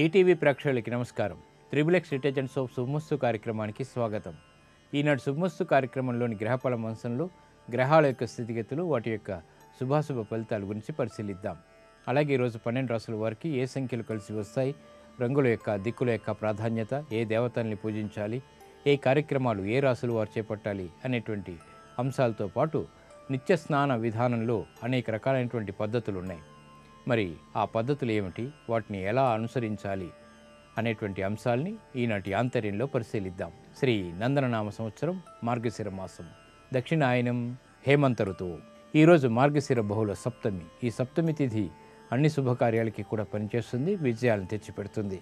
ETV ప్రేక్షకులకి నమస్కారం. Triple-X detergents of శుభమస్తు కార్యక్రమానికి స్వాగతం. ఈనాడు శుభమస్తు కార్యక్రమంలోని గ్రహఫల అంశంలో గ్రహాల యొక్క స్థితిగతులు, వాటి యొక్క శుభాశుభ ఫలితాల గురించి పరిశీలిద్దాం. అలాగే ఈరోజు 12 రాసుల వారికి ఏ సంఖ్యలు కలిసి వస్తాయి, రంగుల యొక్క దిక్కుల యొక్క ప్రాధాన్యత, ఏ దేవతల్ని పూజించాలి, ఏ కార్యక్రమాలు ఏ రాసులు వారు చేపట్టాలి అనేటువంటి అంశాలతో పాటు నిత్య స్నాన విధానంలో అనేక రకాలైనటువంటి పద్ధతులు ఉన్నాయి. మరి ఆ పద్ధతులు ఏమిటి, వాటిని ఎలా అనుసరించాలి అనేటువంటి అంశాలని ఈనాటి ఆంతర్యంలో పరిశీలిద్దాం. శ్రీ నందననామ సంవత్సరం, మార్గశిర మాసం, దక్షిణాయనం, హేమంత ఋతువు. ఈరోజు మార్గశిర బహుళ సప్తమి. ఈ సప్తమి తిథి అన్ని శుభకార్యాలకి కూడా పనిచేస్తుంది, విజయాలను తెచ్చిపెడుతుంది.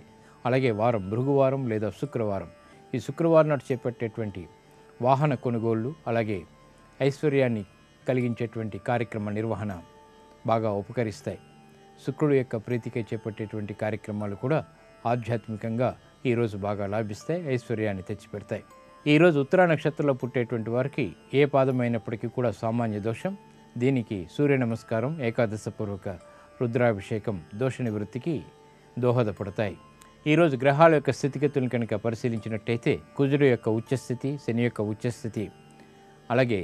అలాగే వారం భృగువారం లేదా శుక్రవారం. ఈ శుక్రవారం నాటి చేపట్టేటువంటి వాహన కొనుగోళ్లు, అలాగే ఐశ్వర్యాన్ని కలిగించేటువంటి కార్యక్రమ నిర్వహణ బాగా ఉపకరిస్తాయి. శుక్రుడు యొక్క ప్రీతికై చేపట్టేటువంటి కార్యక్రమాలు కూడా ఆధ్యాత్మికంగా ఈరోజు బాగా లాభిస్తాయి, ఐశ్వర్యాన్ని తెచ్చిపెడతాయి. ఈరోజు ఉత్తరా నక్షత్రంలో పుట్టేటువంటి వారికి ఏ పాదమైనప్పటికీ కూడా సామాన్య దోషం. దీనికి సూర్య నమస్కారం, ఏకాదశపూర్వక రుద్రాభిషేకం దోష నివృత్తికి దోహదపడతాయి. ఈరోజు గ్రహాల యొక్క స్థితిగతులను కనుక పరిశీలించినట్టయితే కుజుడు యొక్క ఉచ్చస్థితి, శని యొక్క ఉచ్చస్థితి, అలాగే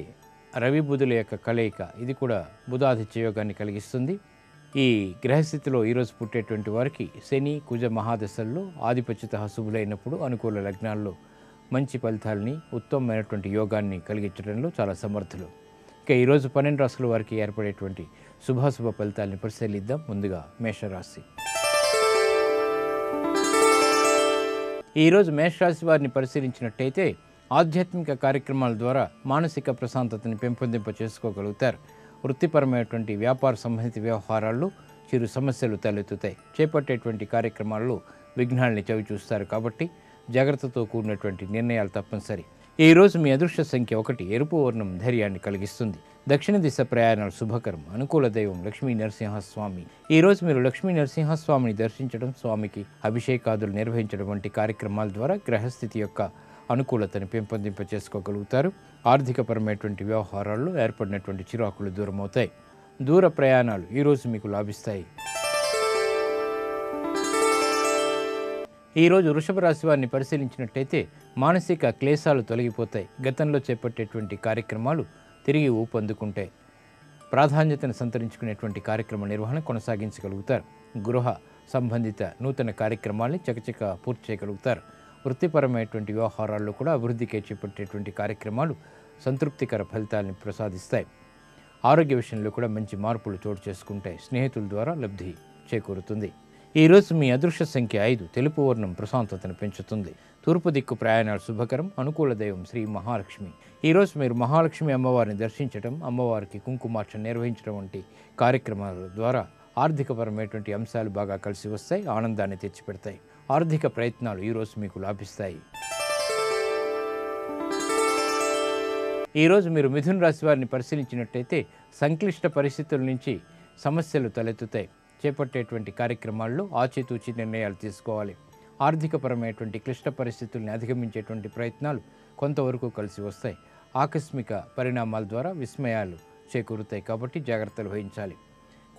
రవి బుధుల యొక్క కలయిక, ఇది కూడా బుధాదిత్య యోగాన్ని కలిగిస్తుంది. ఈ గ్రహస్థితిలో ఈరోజు పుట్టేటువంటి వారికి శని కుజ మహాదశల్లో ఆధిపత్యత శుభులైనప్పుడు అనుకూల లగ్నాల్లో మంచి ఫలితాలని, ఉత్తమమైనటువంటి యోగాన్ని కలిగించడంలో చాలా సమర్థులు. ఇక ఈరోజు 12 రాశుల వారికి ఏర్పడేటువంటి శుభాశుభ ఫలితాలని పరిశీలిద్దాం. ముందుగా మేషరాశి. ఈరోజు మేషరాశి వారిని పరిశీలించినట్టయితే ఆధ్యాత్మిక కార్యక్రమాల ద్వారా మానసిక ప్రశాంతతని పెంపొందింప చేసుకోగలుగుతారు. వృత్తిపరమైనటువంటి వ్యాపార సంబంధిత వ్యవహారాల్లో చిరు సమస్యలు తలెత్తుతాయి. చేపట్టేటువంటి కార్యక్రమాల్లో విఘ్నాల్ని చవిచూస్తారు కాబట్టి జాగ్రత్తతో కూడినటువంటి నిర్ణయాలు తప్పనిసరి. ఈరోజు మీ అదృష్ట సంఖ్య 1, ఎరుపు వర్ణం ధైర్యాన్ని కలిగిస్తుంది. దక్షిణ దిశ ప్రయాణాలు శుభకరం. అనుకూల దైవం లక్ష్మీ నరసింహస్వామి. ఈరోజు మీరు లక్ష్మీ నరసింహస్వామిని దర్శించడం, స్వామికి అభిషేకాదులు నిర్వహించడం వంటి కార్యక్రమాల ద్వారా గ్రహస్థితి యొక్క అనుకూలతను పెంపొందింప చేసుకోగలుగుతారు. ఆర్థికపరమైనటువంటి వ్యవహారాల్లో ఏర్పడినటువంటి చిరాకులు దూరమవుతాయి. దూర ప్రయాణాలు ఈరోజు మీకు లాభిస్తాయి. ఈరోజు వృషభ రాశి వారిని పరిశీలించినట్టయితే మానసిక క్లేశాలు తొలగిపోతాయి. గతంలో చేపట్టేటువంటి కార్యక్రమాలు తిరిగి ఊపందుకుంటాయి. ప్రాధాన్యతను సంతరించుకునేటువంటి కార్యక్రమ నిర్వహణ కొనసాగించగలుగుతారు. గృహ సంబంధిత నూతన కార్యక్రమాల్ని చకచక పూర్తి చేయగలుగుతారు. వృత్తిపరమైనటువంటి వ్యవహారాల్లో కూడా అభివృద్ధికి చేపట్టేటువంటి కార్యక్రమాలు సంతృప్తికర ఫలితాలను ప్రసాదిస్తాయి. ఆరోగ్య విషయంలో కూడా మంచి మార్పులు చోటు చేసుకుంటాయి. స్నేహితుల ద్వారా లబ్ధి చేకూరుతుంది. ఈరోజు మీ అదృష్ట సంఖ్య 5, తెలుపు వర్ణం ప్రశాంతతను పెంచుతుంది. తూర్పు దిక్కు ప్రయాణాలు శుభకరం. అనుకూల దైవం శ్రీ మహాలక్ష్మి. ఈరోజు మీరు మహాలక్ష్మి అమ్మవారిని దర్శించడం, అమ్మవారికి కుంకుమార్చన నిర్వహించడం వంటి కార్యక్రమాల ద్వారా ఆర్థికపరమైనటువంటి అంశాలు బాగా కలిసి వస్తాయి, ఆనందాన్ని తెచ్చిపెడతాయి. ఆర్థిక ప్రయత్నాలు ఈరోజు మీకు లాభిస్తాయి. ఈరోజు మీరు మిథున రాశి వారిని పరిశీలించినట్టయితే సంక్లిష్ట పరిస్థితుల నుంచి సమస్యలు తలెత్తుతాయి. చేపట్టేటువంటి కార్యక్రమాల్లో ఆచితూచి నిర్ణయాలు తీసుకోవాలి. ఆర్థికపరమైనటువంటి క్లిష్ట పరిస్థితుల్ని అధిగమించేటువంటి ప్రయత్నాలు కొంతవరకు కలిసి వస్తాయి. ఆకస్మిక పరిణామాల ద్వారా విస్మయాలు చేకూరుతాయి కాబట్టి జాగ్రత్తలు వహించాలి.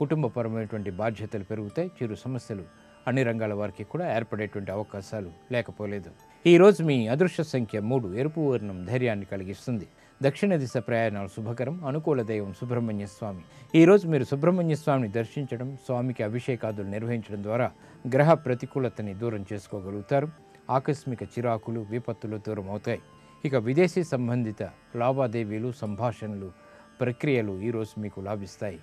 కుటుంబపరమైనటువంటి బాధ్యతలు పెరుగుతాయి. చిరు సమస్యలు అన్ని రంగాల వారికి కూడా ఏర్పడేటువంటి అవకాశాలు లేకపోలేదు. ఈరోజు మీ అదృష్ట సంఖ్య 3, ఎరుపు వర్ణం ధైర్యాన్ని కలిగిస్తుంది. దక్షిణ దిశ ప్రయాణాలు శుభకరం. అనుకూల దైవం సుబ్రహ్మణ్య స్వామి. ఈరోజు మీరు సుబ్రహ్మణ్య స్వామిని దర్శించడం, స్వామికి అభిషేకాదులు నిర్వహించడం ద్వారా గ్రహ ప్రతికూలతని దూరం చేసుకోగలుగుతారు. ఆకస్మిక చిరాకులు, విపత్తులు దూరం అవుతాయి. ఇక విదేశీ సంబంధిత లావాదేవీలు, సంభాషణలు, ప్రక్రియలు ఈరోజు మీకు లాభిస్తాయి.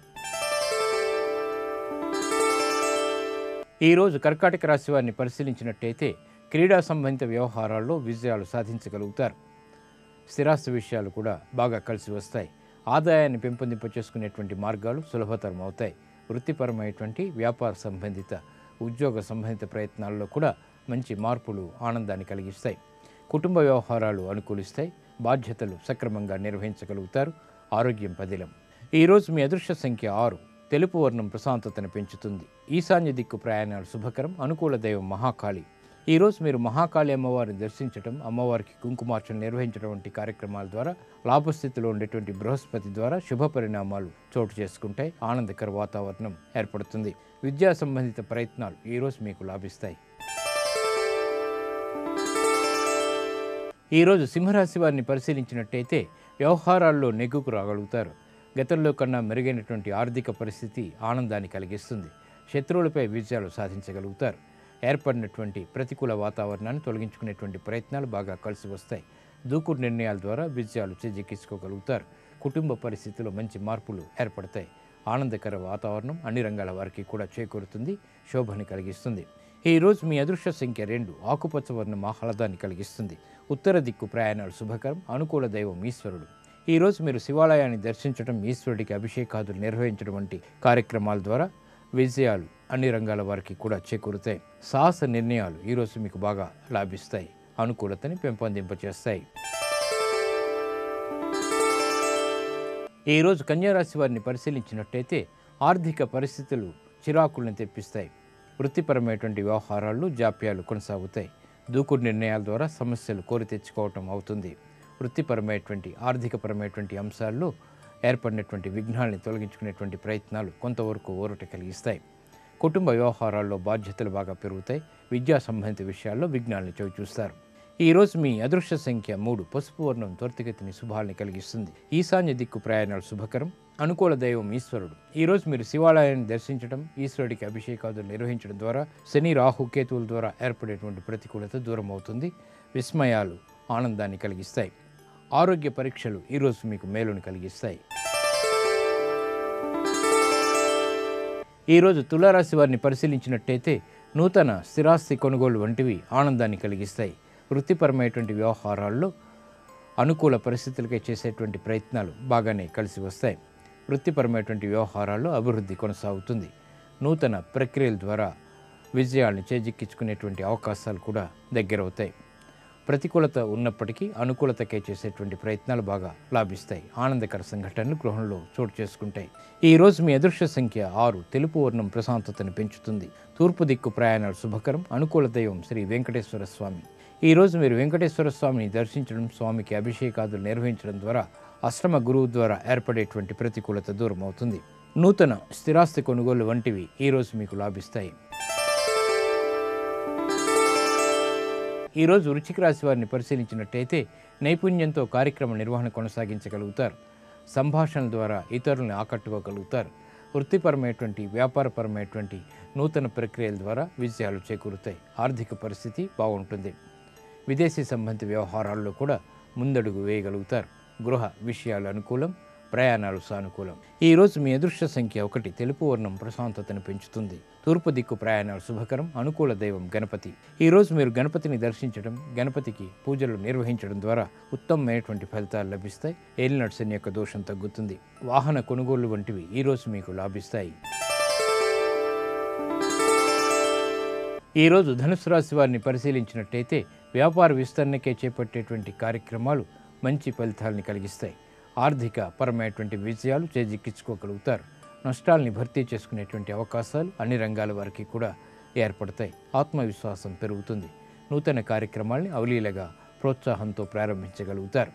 ఈరోజు కర్కాటక రాశి వారిని పరిశీలించినట్టయితే క్రీడా సంబంధిత వ్యవహారాల్లో విజయాలు సాధించగలుగుతారు. స్థిరాస్తి విషయాలు కూడా బాగా కలిసి వస్తాయి. ఆదాయాన్ని పెంపొందింప చేసుకునేటువంటి మార్గాలు సులభతరం అవుతాయి. వృత్తిపరమైనటువంటి వ్యాపార సంబంధిత, ఉద్యోగ సంబంధిత ప్రయత్నాల్లో కూడా మంచి మార్పులు ఆనందాన్ని కలిగిస్తాయి. కుటుంబ వ్యవహారాలు అనుకూలిస్తాయి. బాధ్యతలు సక్రమంగా నిర్వహించగలుగుతారు. ఆరోగ్యం పదిలం. ఈరోజు మీ అదృష్ట సంఖ్య 6, తెలుపు వర్ణం ప్రశాంతతను పెంచుతుంది. ఈశాన్య దిక్కు ప్రయాణాలు శుభకరం. అనుకూల దైవం మహాకాళి. ఈరోజు మీరు మహాకాళి అమ్మవారిని దర్శించడం, అమ్మవారికి కుంకుమార్చన నిర్వహించడం వంటి కార్యక్రమాల ద్వారా లాభస్థితిలో ఉండేటువంటి బృహస్పతి ద్వారా శుభ పరిణామాలు చోటు చేసుకుంటాయి. ఆనందకర వాతావరణం ఏర్పడుతుంది. విద్యా సంబంధిత ప్రయత్నాలు ఈరోజు మీకు లాభిస్తాయి. ఈరోజు సింహరాశి వారిని పరిశీలించినట్టయితే వ్యవహారాల్లో నెగ్గుకు రాగలుగుతారు. గతంలో కన్నా మెరుగైనటువంటి ఆర్థిక పరిస్థితి ఆనందాన్ని కలిగిస్తుంది. శత్రువులపై విజయాలు సాధించగలుగుతారు. ఏర్పడినటువంటి ప్రతికూల వాతావరణాన్ని తొలగించుకునేటువంటి ప్రయత్నాలు బాగా కలిసి వస్తాయి. దూకుడు నిర్ణయాల ద్వారా విజయాలు చేజిక్కించుకోగలుగుతారు. కుటుంబ పరిస్థితుల్లో మంచి మార్పులు ఏర్పడతాయి. ఆనందకర వాతావరణం అన్ని రంగాల వారికి కూడా చేకూరుతుంది, శోభని కలిగిస్తుంది. ఈరోజు మీ అదృష్ట సంఖ్య 2, ఆకుపచ్చ వర్ణం ఆహ్లాదాన్ని కలిగిస్తుంది. ఉత్తర దిక్కు ప్రయాణాలు శుభకరం, అనుకూల దైవం ఈశ్వరుడు. ఈరోజు మీరు శివాలయాన్ని దర్శించడం, ఈశ్వరుడికి అభిషేకాదులు నిర్వహించడం వంటి కార్యక్రమాల ద్వారా విజయాలు అన్ని రంగాల వారికి కూడా చేకూరుతాయి. సాహస నిర్ణయాలు ఈరోజు మీకు బాగా లాభిస్తాయి, అనుకూలతని పెంపొందింపచేస్తాయి. ఈరోజు కన్యారాశి వారిని పరిశీలించినట్టయితే ఆర్థిక పరిస్థితులు చిరాకులను తెప్పిస్తాయి. వృత్తిపరమైనటువంటి వ్యవహారాల్లో జాప్యాలు కొనసాగుతాయి. దూకుడు నిర్ణయాల ద్వారా సమస్యలు కోరి తెచ్చుకోవటం అవుతుంది. వృత్తిపరమైనటువంటి ఆర్థికపరమైనటువంటి అంశాల్లో ఏర్పడినటువంటి విఘ్నాల్ని తొలగించుకునేటువంటి ప్రయత్నాలు కొంతవరకు ఊరట కలిగిస్తాయి. కుటుంబ వ్యవహారాల్లో బాధ్యతలు బాగా పెరుగుతాయి. విద్యా సంబంధిత విషయాల్లో విఘ్నాల్ని చవిచూస్తారు. ఈరోజు మీ అదృష్ట సంఖ్య 3, పసుపు వర్ణం త్వరితగతిని శుభాల్ని కలిగిస్తుంది. ఈశాన్య దిక్కు ప్రయాణాలు శుభకరం, అనుకూల దైవం ఈశ్వరుడు. ఈరోజు మీరు శివాలయాన్ని దర్శించడం, ఈశ్వరుడికి అభిషేకాదులు నిర్వహించడం ద్వారా శని రాహు కేతువుల ద్వారా ఏర్పడేటువంటి ప్రతికూలత దూరం అవుతుంది. విస్మయాలు ఆనందాన్ని కలిగిస్తాయి. ఆరోగ్య పరీక్షలు ఈరోజు మీకు మేలుని కలిగిస్తాయి. ఈరోజు తులారాశి వారిని పరిశీలించినట్టయితే నూతన స్థిరాస్తి కొనుగోలు వంటివి ఆనందాన్ని కలిగిస్తాయి. వృత్తిపరమైనటువంటి వ్యవహారాల్లో అనుకూల పరిస్థితులకై చేసేటువంటి ప్రయత్నాలు బాగానే కలిసి వస్తాయి. వృత్తిపరమైనటువంటి వ్యవహారాల్లో అభివృద్ధి కొనసాగుతుంది. నూతన ప్రక్రియల ద్వారా విజయాలను చేజిక్కించుకునేటువంటి అవకాశాలు కూడా దగ్గరవుతాయి. ప్రతికూలత ఉన్నప్పటికీ అనుకూలతకై చేసేటువంటి ప్రయత్నాలు బాగా లాభిస్తాయి. ఆనందకర సంఘటనలు గృహంలో చోటు చేసుకుంటాయి. ఈరోజు మీ అదృష్ట సంఖ్య 6, తెలుపు వర్ణం ప్రశాంతతను పెంచుతుంది. తూర్పు దిక్కు ప్రయాణాలు శుభకరం, అనుకూల దైవం శ్రీ వెంకటేశ్వర స్వామి. ఈరోజు మీరు వెంకటేశ్వర స్వామిని దర్శించడం, స్వామికి అభిషేకాదులు నిర్వహించడం ద్వారా అష్టమ గురువు ద్వారా ఏర్పడేటువంటి ప్రతికూలత దూరం అవుతుంది. నూతన స్థిరాస్తి కొనుగోలు వంటివి ఈరోజు మీకు లాభిస్తాయి. ఈరోజు వృశ్చిక రాశి వారిని పరిశీలించినట్టయితే నైపుణ్యంతో కార్యక్రమ నిర్వహణ కొనసాగించగలుగుతారు. సంభాషణల ద్వారా ఇతరులను ఆకట్టుకోగలుగుతారు. వృత్తిపరమైనటువంటి వ్యాపారపరమైనటువంటి నూతన ప్రక్రియల ద్వారా విజయాలు చేకూరుతాయి. ఆర్థిక పరిస్థితి బాగుంటుంది. విదేశీ సంబంధిత వ్యవహారాల్లో కూడా ముందడుగు వేయగలుగుతారు. గృహ విషయాలు అనుకూలం, ప్రయాణాలు సానుకూలం. ఈరోజు మీ అదృష్ట సంఖ్య 1, తెలుపు వర్ణం ప్రశాంతతను పెంచుతుంది. తూర్పు దిక్కు ప్రయాణాలు శుభకరం, అనుకూల దైవం గణపతి. ఈరోజు మీరు గణపతిని దర్శించడం, గణపతికి పూజలు నిర్వహించడం ద్వారా ఉత్తమమైనటువంటి ఫలితాలు లభిస్తాయి. ఏలినాటి శని యొక్క దోషం తగ్గుతుంది. వాహన కొనుగోలు వంటివి ఈరోజు మీకు లాభిస్తాయి. ఈరోజు ధనుసు రాశి వారిని పరిశీలించినట్టయితే వ్యాపార విస్తరణకే చేపట్టేటువంటి కార్యక్రమాలు మంచి ఫలితాలని కలిగిస్తాయి. ఆర్థిక పరమైనటువంటి విజయాలు చేజిక్కించుకోగలుగుతారు. నష్టాలని భర్తీ చేసుకునేటువంటి అవకాశాలు అన్ని రంగాల వారికి కూడా ఏర్పడతాయి. ఆత్మవిశ్వాసం పెరుగుతుంది. నూతన కార్యక్రమాల్ని అవలీలగా ప్రోత్సాహంతో ప్రారంభించగలుగుతారు.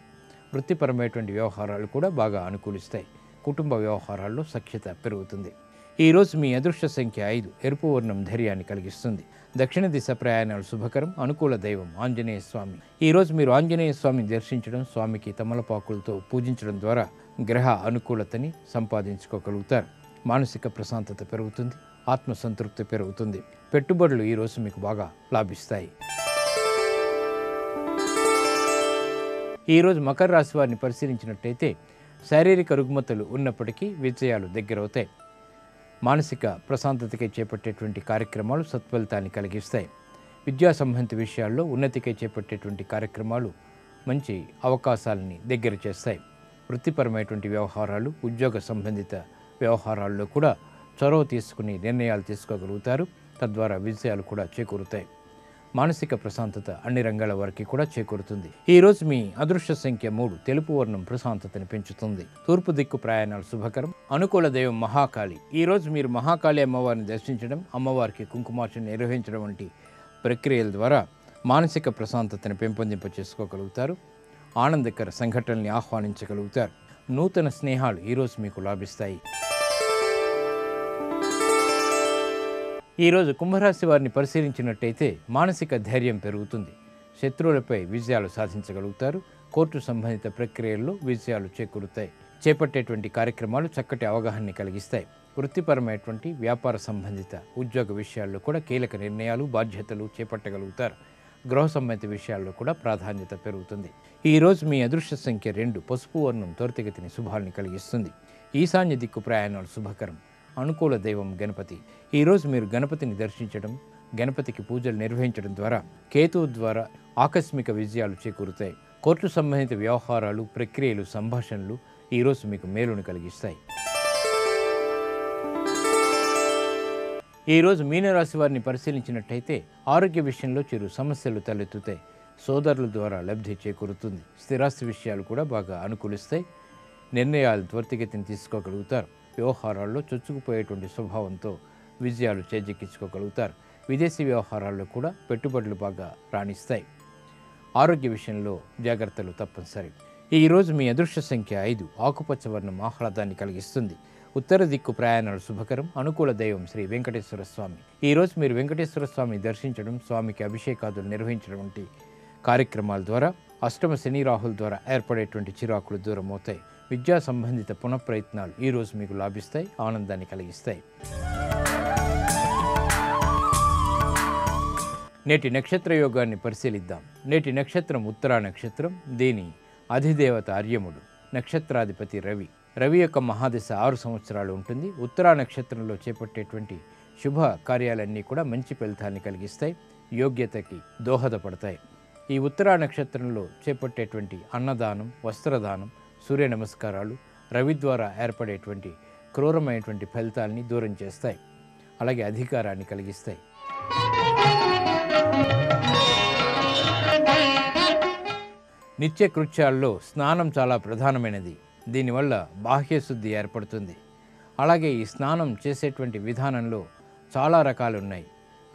వృత్తిపరమైనటువంటి వ్యవహారాలు కూడా బాగా అనుకూలిస్తాయి. కుటుంబ వ్యవహారాల్లో సఖ్యత పెరుగుతుంది. ఈరోజు మీ అదృష్ట సంఖ్య 5, ఎరుపు వర్ణం ధైర్యాన్ని కలిగిస్తుంది. దక్షిణ దిశ ప్రయాణాలు శుభకరం, అనుకూల దైవం ఆంజనేయ స్వామి. ఈరోజు మీరు ఆంజనేయ స్వామిని దర్శించడం, స్వామికి తమలపాకులతో పూజించడం ద్వారా గ్రహ అనుకూలతని సంపాదించుకోగలుగుతారు. మానసిక ప్రశాంతత పెరుగుతుంది. ఆత్మసంతృప్తి పెరుగుతుంది. పెట్టుబడులు ఈరోజు మీకు బాగా లాభిస్తాయి. ఈరోజు మకర రాశి వారిని పరిశీలించినట్టయితే శారీరక రుగ్మతలు ఉన్నప్పటికీ విజయాలు దగ్గరవుతాయి. మానసిక ప్రశాంతతకై చేపట్టేటువంటి కార్యక్రమాలు సత్ఫలితాన్ని కలిగిస్తాయి. విద్యా సంబంధిత విషయాల్లో ఉన్నతికై చేపట్టేటువంటి కార్యక్రమాలు మంచి అవకాశాలని దగ్గర చేస్తాయి. వృత్తిపరమైనటువంటి వ్యవహారాలు, ఉద్యోగ సంబంధిత వ్యవహారాల్లో కూడా చొరవ తీసుకుని నిర్ణయాలు తీసుకోగలుగుతారు. తద్వారా విజయాలు కూడా చేకూరుతాయి. మానసిక ప్రశాంతత అన్ని రంగాల వారికి కూడా చేకూరుతుంది. ఈరోజు మీ అదృష్ట సంఖ్య 3, తెలుపు వర్ణం ప్రశాంతతని పెంచుతుంది. తూర్పు దిక్కు ప్రయాణాలు శుభకరం, అనుకూల దైవం మహాకాళి. ఈరోజు మీరు మహాకాళి అమ్మవారిని దర్శించడం, అమ్మవారికి కుంకుమార్చన నిర్వహించడం వంటి ప్రక్రియల ద్వారా మానసిక ప్రశాంతతని పెంపొందింప చేసుకోగలుగుతారు. ఆనందకర సంఘటనల్ని ఆహ్వానించగలుగుతారు. నూతన స్నేహాలు ఈరోజు మీకు లాభిస్తాయి. ఈరోజు కుంభరాశి వారిని పరిశీలించినట్టయితే మానసిక ధైర్యం పెరుగుతుంది. శత్రువులపై విజయాలు సాధించగలుగుతారు. కోర్టు సంబంధిత ప్రక్రియల్లో విజయాలు చేకూరుతాయి. చేపట్టేటువంటి కార్యక్రమాలు చక్కటి అవగాహనని కలిగిస్తాయి. వృత్తిపరమైనటువంటి వ్యాపార సంబంధిత ఉద్యోగ విషయాల్లో కూడా కీలక నిర్ణయాలు, బాధ్యతలు చేపట్టగలుగుతారు. గృహ సంబంధిత విషయాల్లో కూడా ప్రాధాన్యత పెరుగుతుంది. ఈరోజు మీ అదృష్ట సంఖ్య 2. పసుపు వర్ణం త్వరితగతిని శుభాల్ని కలిగిస్తుంది. ఈశాన్య దిక్కు ప్రయాణాలు శుభకరం. అనుకూల దైవం గణపతి. ఈరోజు మీరు గణపతిని దర్శించడం, గణపతికి పూజలు నిర్వహించడం ద్వారా కేతువు ద్వారా ఆకస్మిక విజయాలు చేకూరుతాయి. కోర్టు సంబంధిత వ్యవహారాలు, ప్రక్రియలు, సంభాషణలు ఈరోజు మీకు మేలును కలిగిస్తాయి. ఈరోజు మీనరాశి వారిని పరిశీలించినట్టయితే ఆరోగ్య విషయంలో చిరు సమస్యలు తలెత్తుతాయి. సోదరుల ద్వారా లబ్ధి చేకూరుతుంది. స్థిరాస్తి విషయాలు కూడా బాగా అనుకూలిస్తాయి. నిర్ణయాలు త్వరితగతిని తీసుకోగలుగుతారు. వ్యవహారాల్లో చొచ్చుకుపోయేటువంటి స్వభావంతో విజయాలు చేజిక్కించుకోగలుగుతారు. విదేశీ వ్యవహారాల్లో కూడా పెట్టుబడులు బాగా రాణిస్తాయి. ఆరోగ్య విషయంలో జాగ్రత్తలు తప్పనిసరి. ఈరోజు మీ అదృష్ట సంఖ్య 5. ఆకుపచ్చ వర్ణం ఆహ్లాదాన్ని కలిగిస్తుంది. ఉత్తర దిక్కు ప్రయాణాలు శుభకరం. అనుకూల దైవం శ్రీ వెంకటేశ్వర స్వామి. ఈరోజు మీరు వెంకటేశ్వర స్వామిని దర్శించడం, స్వామికి అభిషేకాదులు నిర్వహించడం వంటి కార్యక్రమాల ద్వారా అష్టమ శని రాహుల ద్వారా ఏర్పడేటువంటి చిరాకులు దూరం అవుతాయి. విద్యా సంబంధిత పునఃప్రయత్నాలు ఈరోజు మీకు లాభిస్తాయి, ఆనందాన్ని కలిగిస్తాయి. నేటి నక్షత్ర యోగాన్ని పరిశీలిద్దాం. నేటి నక్షత్రం ఉత్తరా నక్షత్రం. దీని అధిదేవత అర్యముడు. నక్షత్రాధిపతి రవి. రవి యొక్క మహాదశ 6 సంవత్సరాలు ఉంటుంది. ఉత్తరా నక్షత్రంలో చేపట్టేటువంటి శుభ కార్యాలన్నీ కూడా మంచి ఫలితాన్ని కలిగిస్తాయి, యోగ్యతకి దోహదపడతాయి. ఈ ఉత్తరా నక్షత్రంలో చేపట్టేటువంటి అన్నదానం, వస్త్రదానం, సూర్య నమస్కారాలు రవి ద్వారా ఏర్పడేటువంటి క్రూరమైనటువంటి ఫలితాలని దూరం చేస్తాయి. అలాగే అధికారాన్ని కలిగిస్తాయి. నిత్య కృత్యాల్లో స్నానం చాలా ప్రధానమైనది. దీనివల్ల బాహ్యశుద్ధి ఏర్పడుతుంది. అలాగే ఈ స్నానం చేసేటువంటి విధానంలో చాలా రకాలు ఉన్నాయి.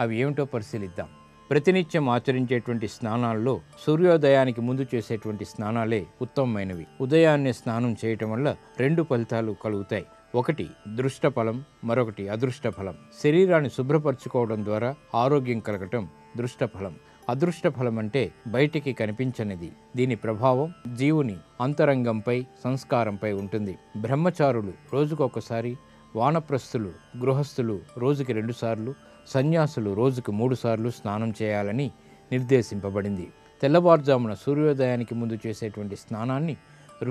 అవి ఏమిటో పరిశీలిద్దాం. ప్రతినిత్యం ఆచరించేటువంటి స్నానాల్లో సూర్యోదయానికి ముందు చేసేటువంటి స్నానాలే ఉత్తమమైనవి. ఉదయాన్నే స్నానం చేయటం వల్ల 2 ఫలితాలు కలుగుతాయి. ఒకటి దృష్ట ఫలం, మరొకటి అదృష్ట ఫలం. శరీరాన్ని శుభ్రపరచుకోవడం ద్వారా ఆరోగ్యం కలగటం దృష్ట ఫలం. అదృష్ట ఫలం అంటే బయటికి కనిపించనిది. దీని ప్రభావం జీవుని అంతరంగంపై, సంస్కారంపై ఉంటుంది. బ్రహ్మచారులు రోజుకొకసారి, వానప్రస్థులు, గృహస్థులు రోజుకి 2 సార్లు, సన్యాసులు రోజుకు 3 సార్లు స్నానం చేయాలని నిర్దేశింపబడింది. తెల్లవారుజామున సూర్యోదయానికి ముందు చేసేటువంటి స్నానాన్ని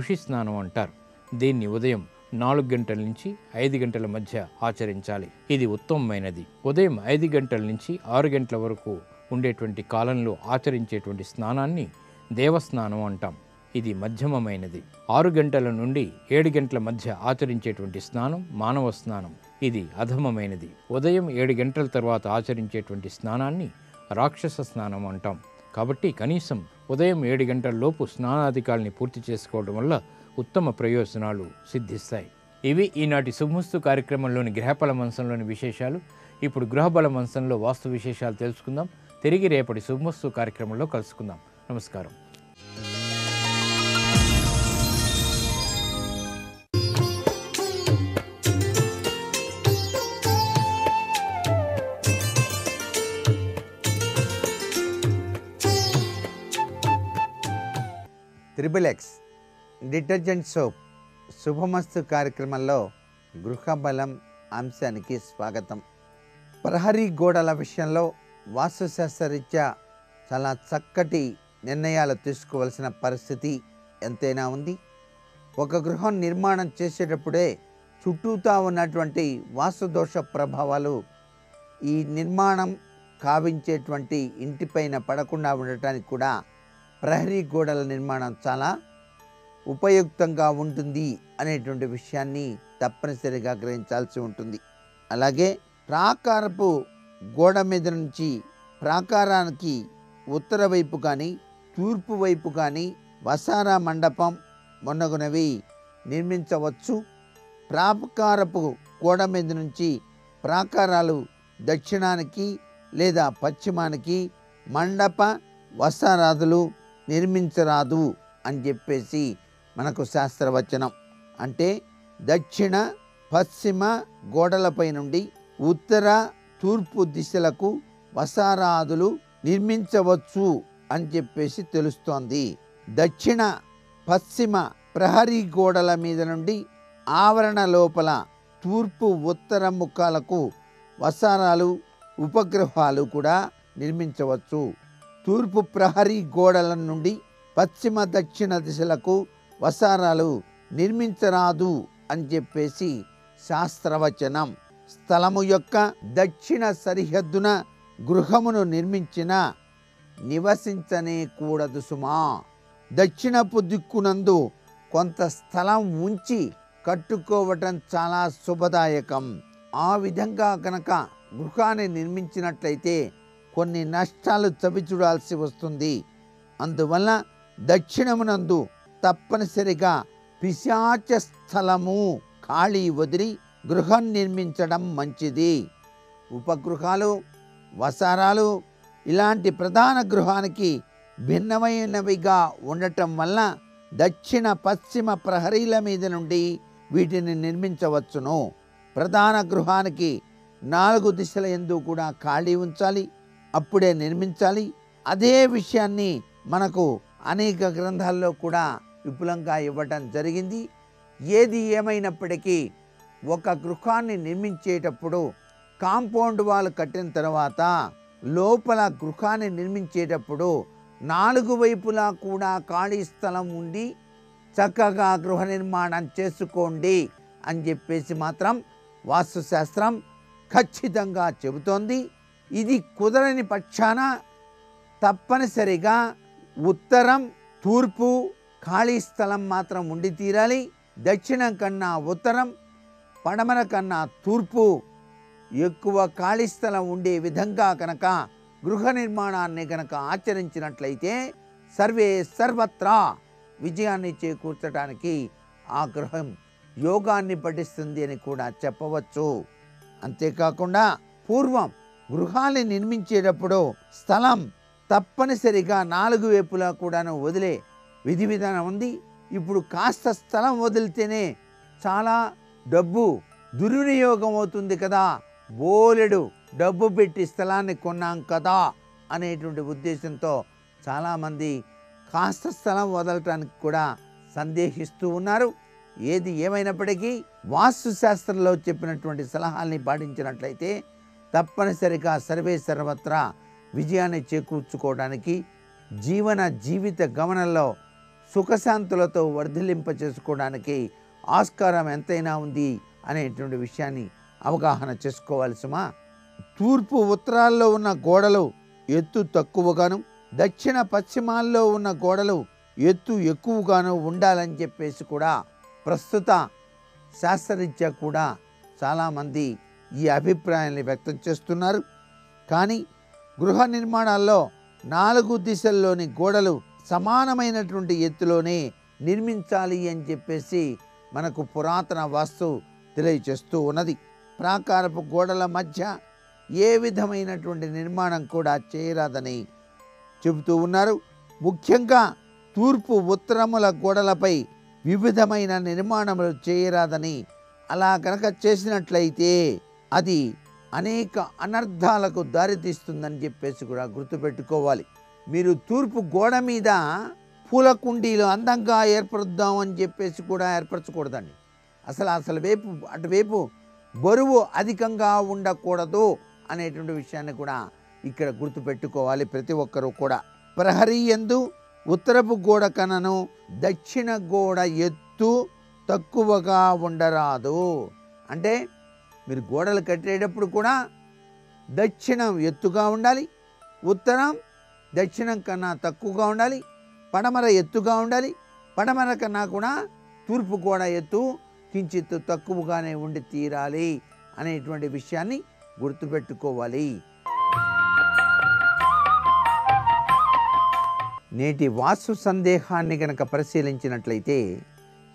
ఋషి స్నానం అంటారు. దీన్ని ఉదయం 4 గంటల నుంచి 5 గంటల మధ్య ఆచరించాలి. ఇది ఉత్తమమైనది. ఉదయం 5 గంటల నుంచి 6 గంటల వరకు ఉండేటువంటి కాలంలో ఆచరించేటువంటి స్నానాన్ని దేవస్నానం అంటాం. ఇది మధ్యమమైనది. 6 గంటల నుండి 7 గంటల మధ్య ఆచరించేటువంటి స్నానం మానవ స్నానం. ఇది అధమమైనది. ఉదయం 7 గంటల తర్వాత ఆచరించేటువంటి స్నానాన్ని రాక్షస స్నానం అంటాం. కాబట్టి కనీసం ఉదయం 7 గంటల లోపు స్నానాధికాల్ని పూర్తి చేసుకోవడం వల్ల ఉత్తమ ప్రయోజనాలు సిద్ధిస్తాయి. ఇవి ఈనాటి శుభమస్తు కార్యక్రమంలోని గ్రహబల మంచంలోని విశేషాలు. ఇప్పుడు గృహబల మంచంలో వాస్తు విశేషాలు తెలుసుకుందాం. తిరిగి రేపటి శుభమస్తు కార్యక్రమంలో కలుసుకుందాం. నమస్కారం. త్రిబుల్ ఎక్స్ డిటర్జెంట్ సోప్ శుభమస్తు కార్యక్రమంలో గృహబలం అంశానికి స్వాగతం. ప్రహరీ గోడల విషయంలో వాస్తుశాస్త్రరీత్యా చాలా చక్కటి నిర్ణయాలు తీసుకోవాల్సిన పరిస్థితి ఎంతైనా ఉంది. ఒక గృహం నిర్మాణం చేసేటప్పుడే చుట్టూతా ఉన్నటువంటి వాస్తుదోష ప్రభావాలు ఈ నిర్మాణం కావించేటువంటి ఇంటిపైన పడకుండా ఉండటానికి కూడా ప్రహరీ గోడల నిర్మాణం చాలా ఉపయుక్తంగా ఉంటుంది అనేటువంటి విషయాన్ని తప్పనిసరిగా గ్రహించాల్సి ఉంటుంది. అలాగే ప్రాకారపు గోడ మీద నుంచి ప్రాకారానికి ఉత్తర వైపు కానీ తూర్పు వైపు కానీ వసారా మండపం మొన్నగునవి నిర్మించవచ్చు. ప్రాకారపు గోడ మీద నుంచి ప్రాకారాలు దక్షిణానికి లేదా పశ్చిమానికి మండప వసారాదులు నిర్మించరాదు అని చెప్పేసి మనకు శాస్త్రవచనం. అంటే దక్షిణ పశ్చిమ గోడలపై నుండి ఉత్తర తూర్పు దిశలకు వసారాదులు నిర్మించవచ్చు అని చెప్పేసి తెలుస్తోంది. దక్షిణ పశ్చిమ ప్రహరీ గోడల మీద నుండి ఆవరణ లోపల తూర్పు ఉత్తర ముఖాలకు వసారాలు ఉపగ్రహాలు కూడా నిర్మించవచ్చు. తూర్పు ప్రహరీ గోడల నుండి పశ్చిమ దక్షిణ దిశలకు వసారాలు నిర్మించరాదు అని చెప్పేసి శాస్త్రవచనం. స్థలము యొక్క దక్షిణ సరిహద్దున గృహమును నిర్మించిన నివసించనే కూడదు సుమా. దక్షిణపు దిక్కునందు కొంత స్థలం ఉంచి కట్టుకోవటం చాలా శుభదాయకం. ఆ విధంగా కనుక గృహాన్ని నిర్మించినట్లయితే కొన్ని నష్టాలు చవిచూడాల్సి వస్తుంది. అందువల్ల దక్షిణమునందు తప్పనిసరిగా పిశాచ స్థలము ఖాళీ వదిలి గృహం నిర్మించడం మంచిది. ఉపగృహాలు, వసారాలు ఇలాంటి ప్రధాన గృహానికి భిన్నమైనవిగా ఉండటం వల్ల దక్షిణ పశ్చిమ ప్రహరీల మీద నుండి వీటిని నిర్మించవచ్చును. ప్రధాన గృహానికి 4 దిశల యందు కూడా ఖాళీ ఉంచాలి, అప్పుడే నిర్మించాలి. అదే విషయాన్ని మనకు అనేక గ్రంథాల్లో కూడా విపులంగా ఇవ్వటం జరిగింది. ఏది ఏమైనప్పటికీ ఒక గృహాన్ని నిర్మించేటప్పుడు కాంపౌండ్ వాల్ కట్టిన తర్వాత లోపల గృహాన్ని నిర్మించేటప్పుడు 4 వైపులా కూడా ఖాళీ స్థలం ఉండి చక్కగా గృహ నిర్మాణం చేసుకోండి అని చెప్పేసి మాత్రం వాస్తుశాస్త్రం ఖచ్చితంగా చెబుతోంది. ఇది కుదరని పక్షాన తప్పనిసరిగా ఉత్తరం తూర్పు ఖాళీ స్థలం మాత్రం ఉండి తీరాలి. దక్షిణం కన్నా ఉత్తరం, పడమర కన్నా తూర్పు ఎక్కువ ఖాళీ స్థలం ఉండే విధంగా కనుక గృహ నిర్మాణాన్ని కనుక ఆచరించినట్లయితే సర్వత్రా విజయాన్ని చేకూర్చడానికి ఆ గృహం యోగాన్ని పఠిస్తుంది అని కూడా చెప్పవచ్చు. అంతేకాకుండా పూర్వం గృహాన్ని నిర్మించేటప్పుడు స్థలం తప్పనిసరిగా 4 వైపులా కూడాను వదిలే విధి విధానం ఉంది. ఇప్పుడు కాస్త స్థలం వదిలితేనే చాలా డబ్బు దుర్వినియోగం అవుతుంది కదా, బోలెడు డబ్బు పెట్టి స్థలాన్ని కొన్నాం కదా అనేటువంటి ఉద్దేశంతో చాలామంది కాస్త స్థలం వదలటానికి కూడా సందేహిస్తూ ఉన్నారు. ఏది ఏమైనప్పటికీ వాస్తు శాస్త్రంలో చెప్పినటువంటి సలహాల్ని పాటించినట్లయితే తప్పనిసరిగా సర్వత్రా విజయాన్ని చేకూర్చుకోవడానికి జీవిత గమనంలో సుఖశాంతులతో వర్ధిలింప చేసుకోవడానికి ఆస్కారం ఎంతైనా ఉంది అనేటువంటి విషయాన్ని అవగాహన చేసుకోవాలి సుమా. తూర్పు ఉత్తరాల్లో ఉన్న గోడలు ఎత్తు తక్కువగాను, దక్షిణ పశ్చిమాల్లో ఉన్న గోడలు ఎత్తు ఎక్కువగాను ఉండాలని చెప్పేసి కూడా ప్రస్తుత శాస్త్రరీత్యా కూడా చాలామంది ఈ అభిప్రాయాన్ని వ్యక్తం చేస్తున్నారు. కానీ గృహ నిర్మాణాల్లో 4 దిశల్లోని గోడలు సమానమైనటువంటి ఎత్తులోనే నిర్మించాలి అని చెప్పేసి మనకు పురాతన వాస్తు తెలియచేస్తూ ఉన్నది. ప్రాకారపు గోడల మధ్య ఏ విధమైనటువంటి నిర్మాణం కూడా చేయరాదని చెబుతూ ఉన్నారు. ముఖ్యంగా తూర్పు ఉత్తరముల గోడలపై వివిధమైన నిర్మాణములు చేయరాదని, అలా కనుక చేసినట్లయితే అది అనేక అనర్థాలకు దారితీస్తుందని చెప్పేసి కూడా గుర్తుపెట్టుకోవాలి. మీరు తూర్పు గోడ మీద పూల కుండీలు అందంగా ఏర్పరుద్దామని చెప్పేసి కూడా ఏర్పరచకూడదండి. అటువైపు బరువు అధికంగా ఉండకూడదు అనేటువంటి విషయాన్ని కూడా ఇక్కడ గుర్తుపెట్టుకోవాలి ప్రతి ఒక్కరూ కూడా. ప్రహరీ యందు ఉత్తరపు గోడ కనను దక్షిణ గోడ ఎత్తు తక్కువగా ఉండరాదు. అంటే మీరు గోడలు కట్టేటప్పుడు కూడా దక్షిణం ఎత్తుగా ఉండాలి, ఉత్తరం దక్షిణం కన్నా తక్కువగా ఉండాలి, పడమర ఎత్తుగా ఉండాలి, పడమర కన్నా కూడా తూర్పు గోడ ఎత్తు కించిత్తు తక్కువగానే ఉండి తీరాలి అనేటువంటి విషయాన్ని గుర్తుపెట్టుకోవాలి. నేటి వాస్తు సందేహాన్ని కనుక పరిశీలించినట్లయితే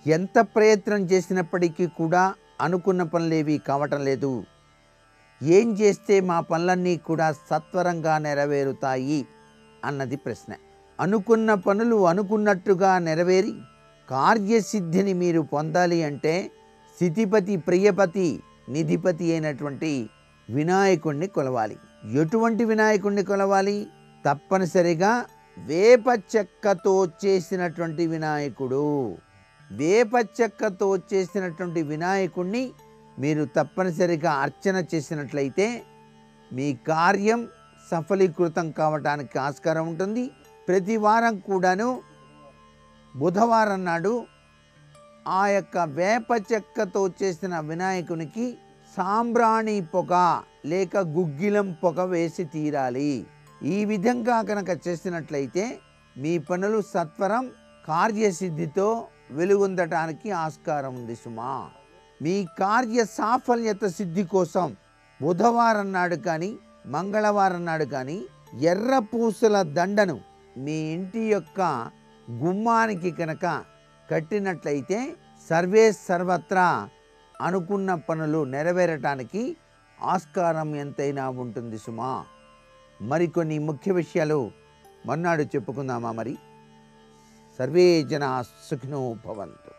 ఎంత ప్రయత్నం చేసినప్పటికీ కూడా అనుకున్న పనులేవి కావటం లేదు. ఏం చేస్తే మా పనులన్నీ కూడా సత్వరంగా నెరవేరుతాయి అన్నది ప్రశ్న. అనుకున్న పనులు అనుకున్నట్టుగా నెరవేరి కార్యసిద్ధిని మీరు పొందాలి అంటే స్థితిపతి, ప్రియపతి, నిధిపతి అయినటువంటి వినాయకుడిని కొలవాలి. ఎటువంటి వినాయకుడిని కొలవాలి? తప్పనిసరిగా వేప చెక్కతో చేసినటువంటి వినాయకుడు. వేప చెక్కతో చేసినటువంటి వినాయకుడిని మీరు తప్పనిసరిగా అర్చన చేసినట్లయితే మీ కార్యం సఫలీకృతం కావడానికి ఆస్కారం ఉంటుంది. ప్రతి వారం కూడాను బుధవారం నాడు ఆ యొక్క వేప చెక్కతో చేసిన వినాయకునికి సాంబ్రాణి పొగ లేక గుగ్గిలం పొగ వేసి తీరాలి. ఈ విధంగా కనుక చేసినట్లయితే మీ పనులు సత్వరం కార్యసిద్ధితో వెలుగొందటానికి ఆస్కారం ఉంది సుమా. మీ కార్య సాఫల్యత సిద్ధి కోసం బుధవారం నాడు కానీ మంగళవారం నాడు కానీ ఎర్ర పూసల దండను మీ ఇంటి యొక్క గుమ్మానికి కనుక కట్టినట్లయితే సర్వే సర్వత్రా అనుకున్న పనులు నెరవేరటానికి ఆస్కారం ఎంతైనా ఉంటుంది సుమా. మరికొన్ని ముఖ్య విషయాలు మర్నాడు చెప్పుకుందామా? మరి సర్వే జనా సుఖినో భవంతు.